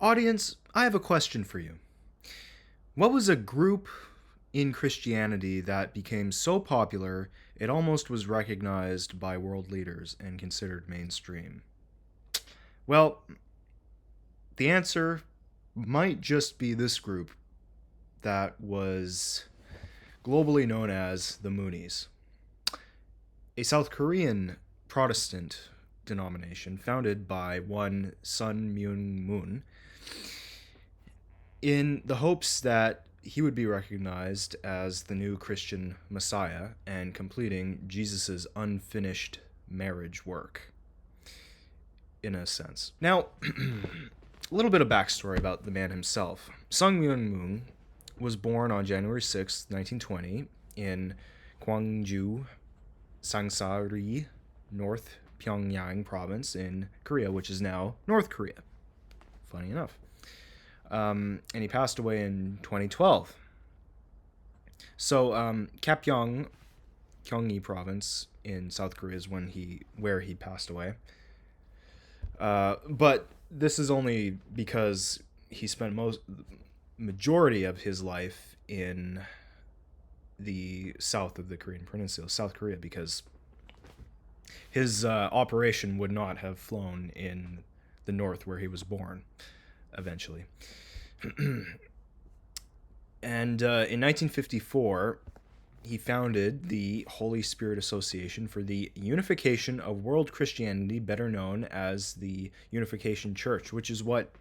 Audience, I have a question for you. What was a group in Christianity that became so popular it almost was recognized by world leaders and considered mainstream? Well, the answer might just be this group that was globally known as the Moonies, a South Korean Protestant denomination founded by one Sun Myung Moon in the hopes that he would be recognized as the new Christian Messiah and completing Jesus' unfinished marriage work, in a sense. Now, a little bit of backstory about the man himself. Sung Myung Moon was born on January 6, 1920, in Gwangju, Sangsari, North Pyongyang province in Korea, which is now North Korea. Funny enough. And he passed away in 2012. So, Kapyong, Gyeonggi province in South Korea is where he passed away. But this is only because he spent majority of his life in the south of the Korean Peninsula, South Korea, because his operation would not have flown in the north where he was born eventually. And in 1954, he founded the Holy Spirit Association for the Unification of World Christianity, better known as the Unification Church, which is what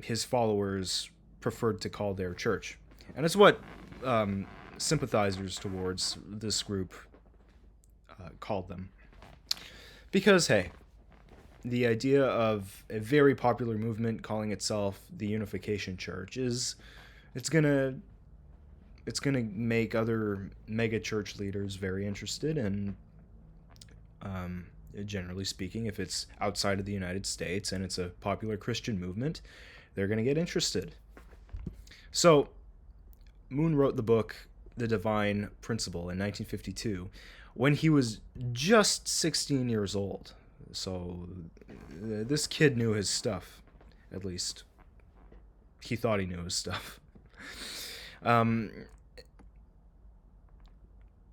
his followers preferred to call their church. And it's what sympathizers towards this group called them. Because, hey, the idea of a very popular movement calling itself the Unification Church it's gonna make other mega church leaders very interested, and generally speaking, if it's outside of the United States and it's a popular Christian movement, they're gonna get interested. So Moon wrote the book The Divine Principle in 1952 when he was just 16 years old. So this kid knew his stuff, at least. He thought he knew his stuff. At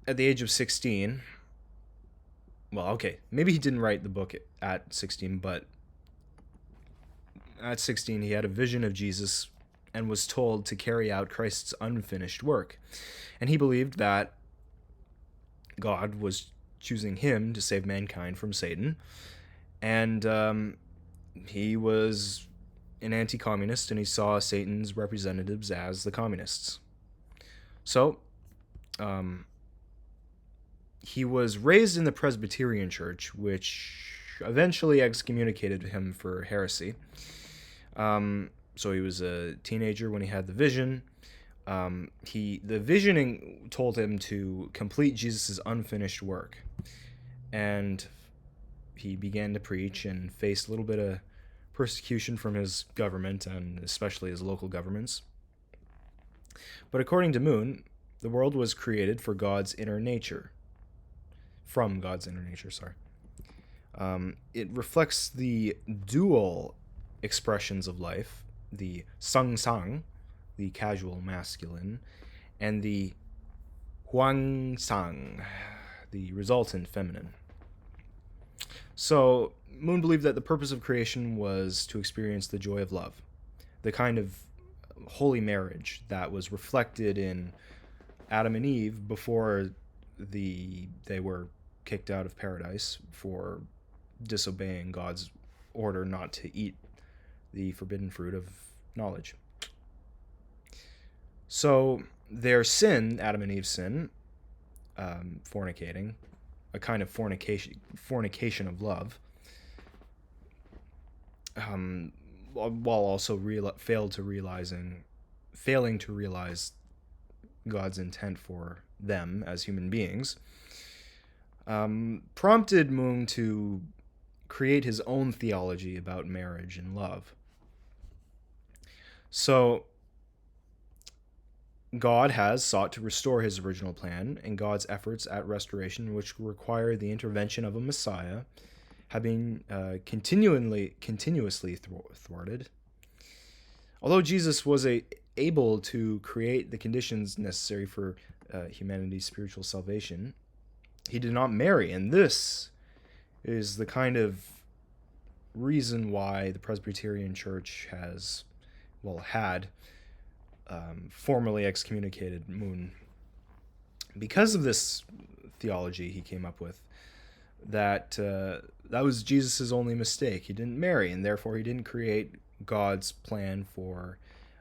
the age of 16, well, okay, maybe he didn't write the book at 16, but at 16 he had a vision of Jesus and was told to carry out Christ's unfinished work. And he believed that God was choosing him to save mankind from Satan. And he was an anti-communist, and he saw Satan's representatives as the communists. So, he was raised in the Presbyterian Church, which eventually excommunicated him for heresy. So he was a teenager when he had the vision. The visioning told him to complete Jesus' unfinished work. And he began to preach and faced a little bit of persecution from his government, and especially his local governments. But according to Moon, the world was created from God's inner nature. It reflects the dual expressions of life, the sang, the casual masculine, and the sang, the resultant feminine. So Moon believed that the purpose of creation was to experience the joy of love, the kind of holy marriage that was reflected in Adam and Eve before they were kicked out of paradise for disobeying God's order not to eat the forbidden fruit of knowledge. So their sin, Adam and Eve's sin, fornicating, a kind of fornication of love, while also failing to realize God's intent for them as human beings, prompted Moon to create his own theology about marriage and love. So God has sought to restore his original plan, and God's efforts at restoration, which require the intervention of a Messiah, have been continuously thwarted. Although Jesus was able to create the conditions necessary for humanity's spiritual salvation, he did not marry, and this is the kind of reason why the Presbyterian Church had formally excommunicated Moon. Because of this theology he came up with, that was Jesus' only mistake. He didn't marry, and therefore he didn't create God's plan for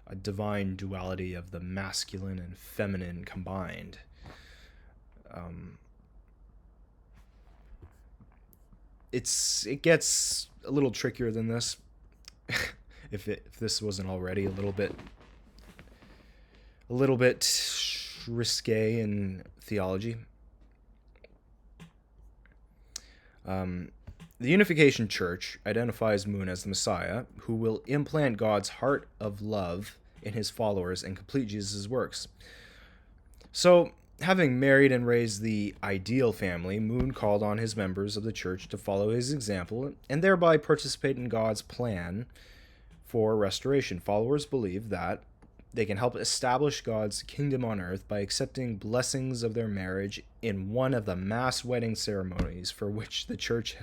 a divine duality of the masculine and feminine combined. It gets a little trickier than this. if this wasn't already a little bit risque in theology. The Unification Church identifies Moon as the Messiah, who will implant God's heart of love in his followers and complete Jesus' works. So, having married and raised the ideal family, Moon called on his members of the church to follow his example and thereby participate in God's plan for restoration. Followers believe that they can help establish God's kingdom on earth by accepting blessings of their marriage in one of the mass wedding ceremonies for which the church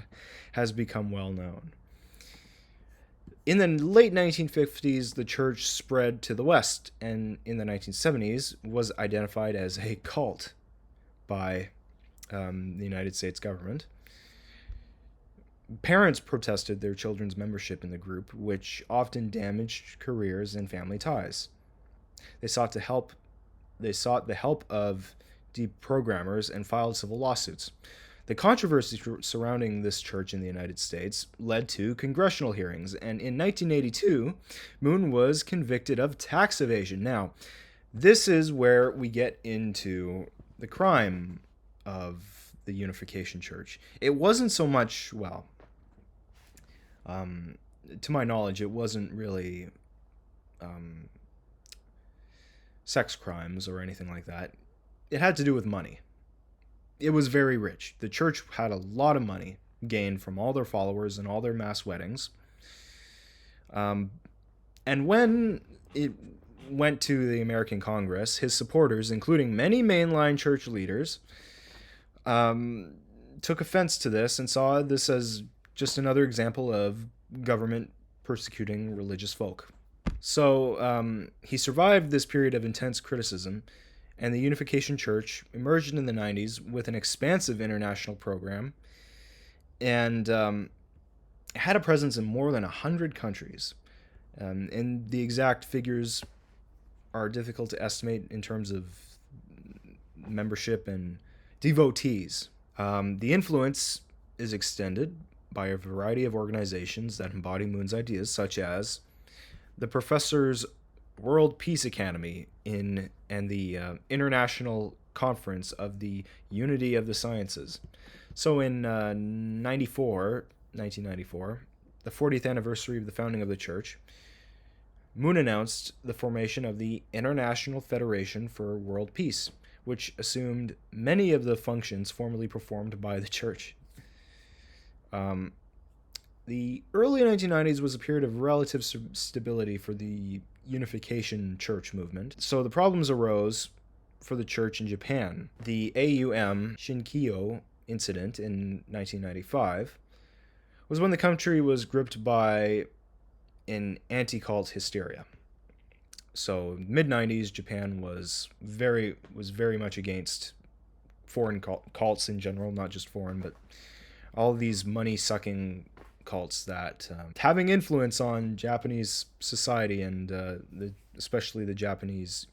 has become well known. In the late 1950s, the church spread to the West, and in the 1970s was identified as a cult by the United States government. Parents protested their children's membership in the group, which often damaged careers and family ties. They sought the help of deprogrammers and filed civil lawsuits. The controversy surrounding this church in the United States led to congressional hearings, and in 1982, Moon was convicted of tax evasion. Now, this is where we get into the crime of the Unification Church. It wasn't so much, to my knowledge, it wasn't really sex crimes or anything like that. It had to do with money. It was very rich. The church had a lot of money gained from all their followers and all their mass weddings. And when it went to the American Congress, his supporters, including many mainline church leaders, took offense to this and saw this as just another example of government persecuting religious folk. So he survived this period of intense criticism, and the Unification Church emerged in the 90s with an expansive international program and had a presence in more than 100 countries. And the exact figures are difficult to estimate in terms of membership and devotees. The influence is extended by a variety of organizations that embody Moon's ideas, such as the Professor's World Peace Academy and the International Conference of the Unity of the Sciences. So in 1994, the 40th anniversary of the founding of the church, Moon announced the formation of the International Federation for World Peace, which assumed many of the functions formerly performed by the church. The early 1990s was a period of relative stability for the Unification Church movement. So the problems arose for the church in Japan. The AUM Shinkyo incident in 1995 was when the country was gripped by an anti-cult hysteria. So mid-90s, Japan was very much against foreign cults in general, not just foreign, but all of these money-sucking cults that having influence on Japanese society and especially the Japanese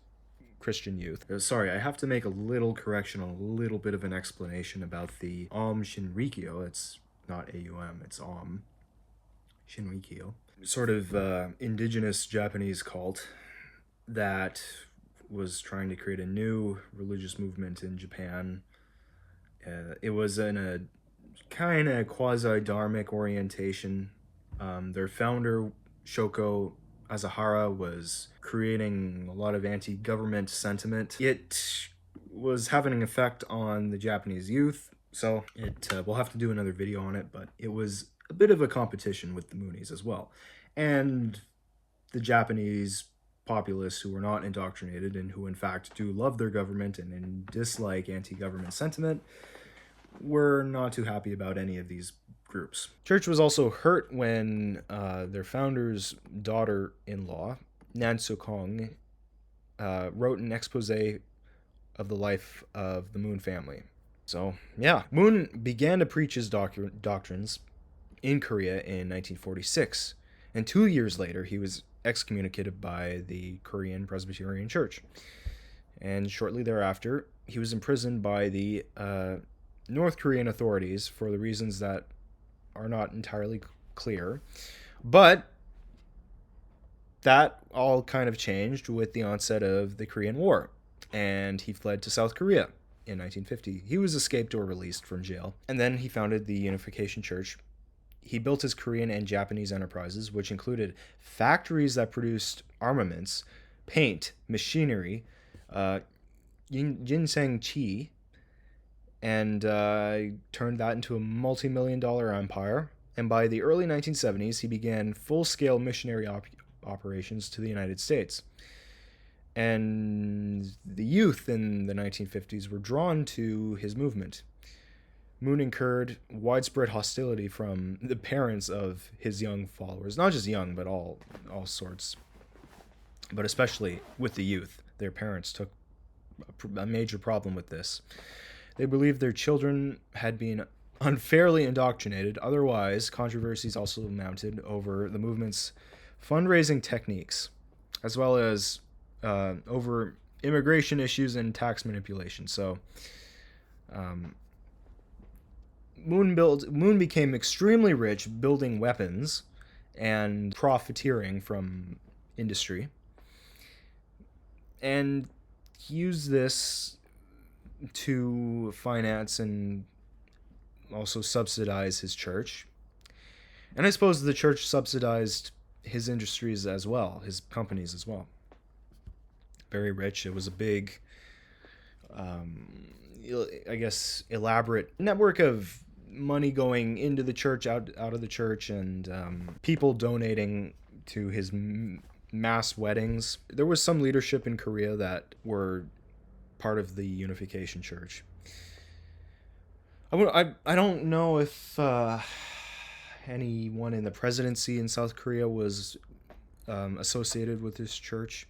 Christian youth. Sorry, I have to make a little correction, a little bit of an explanation about the Aum Shinrikyo. It's not AUM, it's Aum Shinrikyo. Sort of indigenous Japanese cult that was trying to create a new religious movement in Japan. It was in a kind of quasi-dharmic orientation. Their founder, Shoko Asahara, was creating a lot of anti-government sentiment. It was having an effect on the Japanese youth. So we'll have to do another video on it, but it was a bit of a competition with the Moonies as well. And the Japanese populace who were not indoctrinated and who in fact do love their government and dislike anti-government sentiment were not too happy about any of these groups. Church was also hurt when their founder's daughter-in-law, Nansu Kong, wrote an expose of the life of the Moon family. So, yeah, Moon began to preach his doctrines in Korea in 1946, and 2 years later, he was excommunicated by the Korean Presbyterian Church. And shortly thereafter, he was imprisoned by the North Korean authorities for the reasons that are not entirely clear. But that all kind of changed with the onset of the Korean War, and he fled to South Korea in 1950. He was escaped or released from jail, and then he founded the Unification Church. He built his Korean and Japanese enterprises, which included factories that produced armaments, paint, machinery, ginseng tea, and turned that into a multi-million-dollar empire. And by the early 1970s, he began full-scale missionary operations to the United States. And the youth in the 1950s were drawn to his movement. Moon incurred widespread hostility from the parents of his young followers, not just young, but all sorts, but especially with the youth. Their parents took a major problem with this. They believed their children had been unfairly indoctrinated. Otherwise, controversies also mounted over the movement's fundraising techniques, as well as over immigration issues and tax manipulation. So, Moon became extremely rich building weapons and profiteering from industry, and he used this to finance and also subsidize his church. And I suppose the church subsidized his industries as well, his companies as well. Very rich. It was a big, I guess, elaborate network of money going into the church, out of the church, and people donating to his mass weddings. There was some leadership in Korea that were part of the Unification Church. I don't know if anyone in the presidency in South Korea was associated with this church.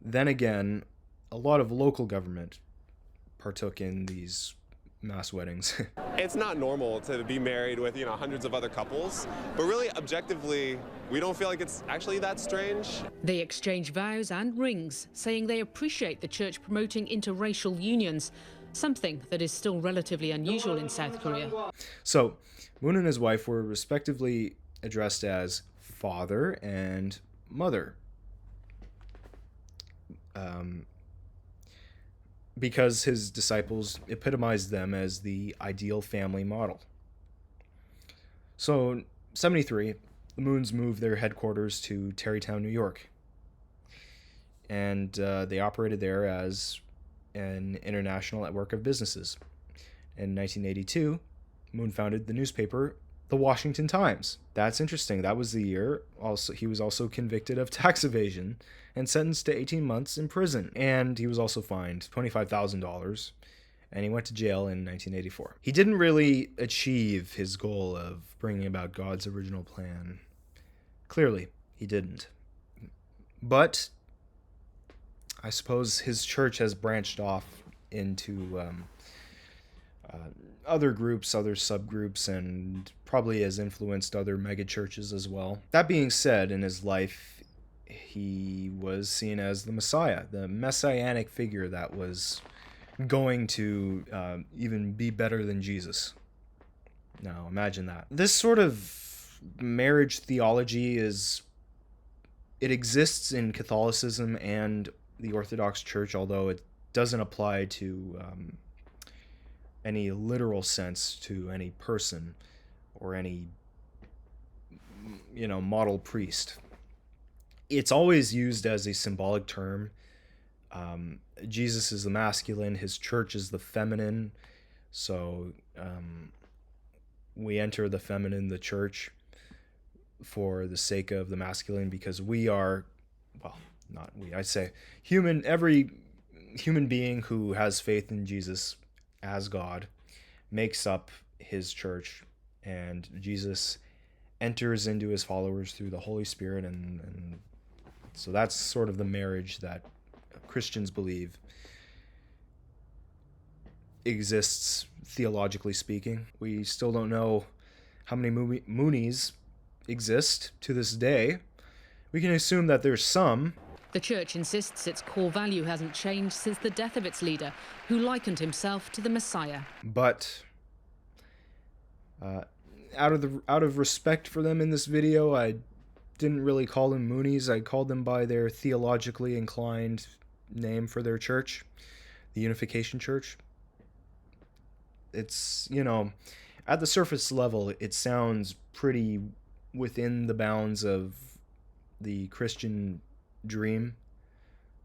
Then again, a lot of local government partook in these mass weddings. It's not normal to be married with, hundreds of other couples, but really objectively, we don't feel like it's actually that strange. They exchange vows and rings, saying they appreciate the church promoting interracial unions, something that is still relatively unusual in South Korea. So, Moon and his wife were respectively addressed as father and mother. Because his disciples epitomized them as the ideal family model. So, 73, the Moons moved their headquarters to Tarrytown, New York. And they operated there as an international network of businesses. In 1982, Moon founded the newspaper The Washington Times. That's interesting. That was the year. Also, he was also convicted of tax evasion and sentenced to 18 months in prison. And he was also fined $25,000, and he went to jail in 1984. He didn't really achieve his goal of bringing about God's original plan. Clearly, he didn't. But I suppose his church has branched off into other groups, other subgroups, and probably has influenced other megachurches as well. That being said, in his life, he was seen as the Messiah, the messianic figure that was going to even be better than Jesus. Now, imagine that. This sort of marriage theology it exists in Catholicism and the Orthodox Church, although it doesn't apply to any literal sense to any person or any, model priest. It's always used as a symbolic term. Jesus is the masculine, his church is the feminine. So we enter the feminine, the church, for the sake of the masculine, because we are, well, not we, I say every human being who has faith in Jesus as God makes up his church, and Jesus enters into his followers through the Holy Spirit, and so that's sort of the marriage that Christians believe exists theologically speaking. We still don't know how many Moonies exist to this day. We can assume that there's some. The church insists its core value hasn't changed since the death of its leader, who likened himself to the Messiah. But out of respect for them in this video, I didn't really call them Moonies. I called them by their theologically inclined name for their church, the Unification Church. It's, at the surface level, it sounds pretty within the bounds of the Christian dream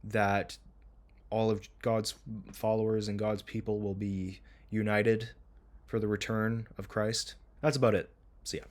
that all of God's followers and God's people will be united for the return of Christ. That's about it. See ya.